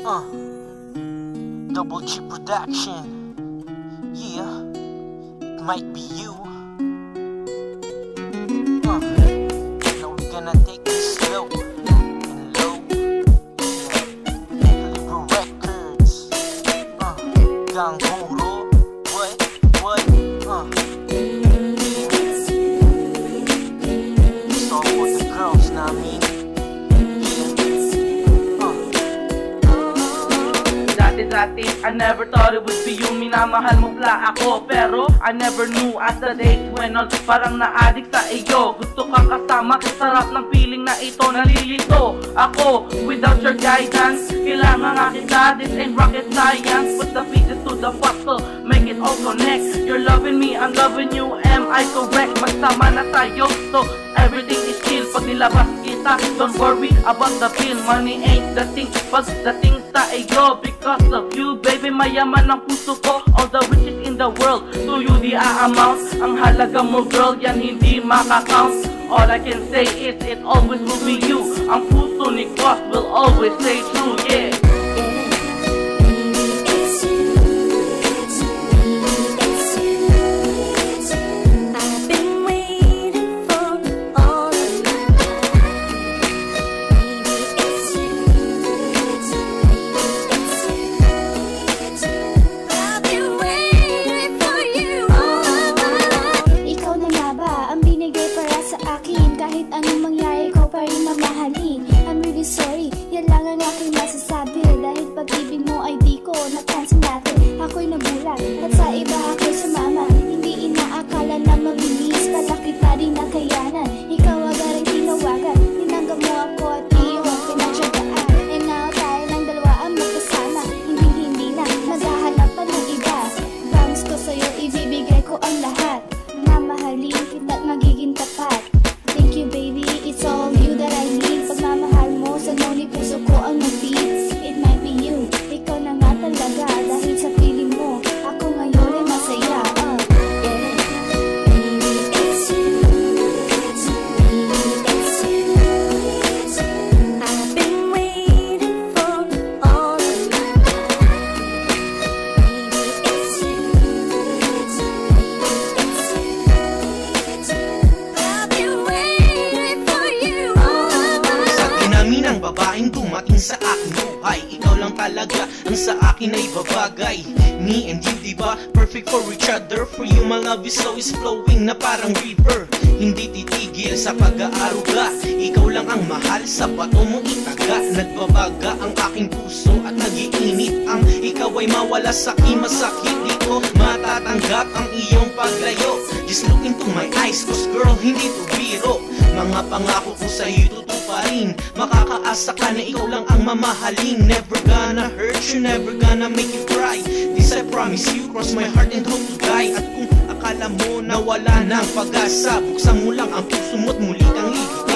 Uh, Double G Production. Yeah, it might be you. Now we're gonna take this slow and low. Yeah, Libra Records. Gang Huro. What? It's all for the girls, know what I mean? Dati, I never thought it would be you. Minamahal mo pala ako, pero I never knew as the days went on. Parang na-addict sa iyo. Gusto kang kasama, sarap ng feeling na ito. Nalilito ako without your guidance. Kailangan nga kita, this ain't rocket science. Put the pieces to the puzzle, make it all connect. You're loving me, I'm loving you. Am I correct? Magsama na tayo, so everything is chill. Pag nilabas kita, don't worry about the bill. Money ain't the thing, pagdating sa iyo. Because of you, baby, mayaman ang puso ko. All the riches in the world, to you the amount. Ang halaga mo, girl, yan hindi makakount. All I can say is it always will be you. Ang puso ni Cross will always stay true, yeah. Kahit anong mangyari ko pa rin mamahalin. I'm really sorry, yan lang ang aking masasabi. Dahil pag-ibig mo ay di ko napansin dati. Ako'y nagulat at sa iba ako'y sumama. Hindi inaakala na mabilis pala kita rin nakayanan. Ikaw agad ang tinawagan, tinanggap mo ako at iyong pinagtsagaan. And now tayo ng dalawa ang magkasama. Hindi na maghahanap pa ng iba. Promise ko sa'yo, ibibigay ko ang lahat. Mamahalin kita at magiging tapat. Thank you, baby, it's all you that I need. Pagmamahal mo, sa ngunit puso ko ang nag-beat. It might be you, ikaw na nga talaga. Dahil sa feeling mo, ako ngayon ay masaya. Babaeng dumating sa aking buhay, ikaw lang talaga ang sa akin ay babagay. Me and you, diba? Perfect for each other. For you, my love is always flowing na parang river. Hindi titigil sa pag-aaruga. Ikaw lang ang mahal, sa bato mo itaga. Nagbabaga ang aking puso at nagiinit ang ikaw ay mawala sa akin. Masakit dito, matatanggap ang iyong paglayo. Just look into my eyes, cause girl, hindi to biro. Mga pangako ko sa'yo tutuparin. Makakaasa ka na ikaw lang ang mamahalin. Never gonna hurt you, never gonna make you cry. This I promise you, cross my heart and hope to die. At kung akala mo na wala ng pag-asa, buksan mo lang ang puso mo't muli kang liligaya.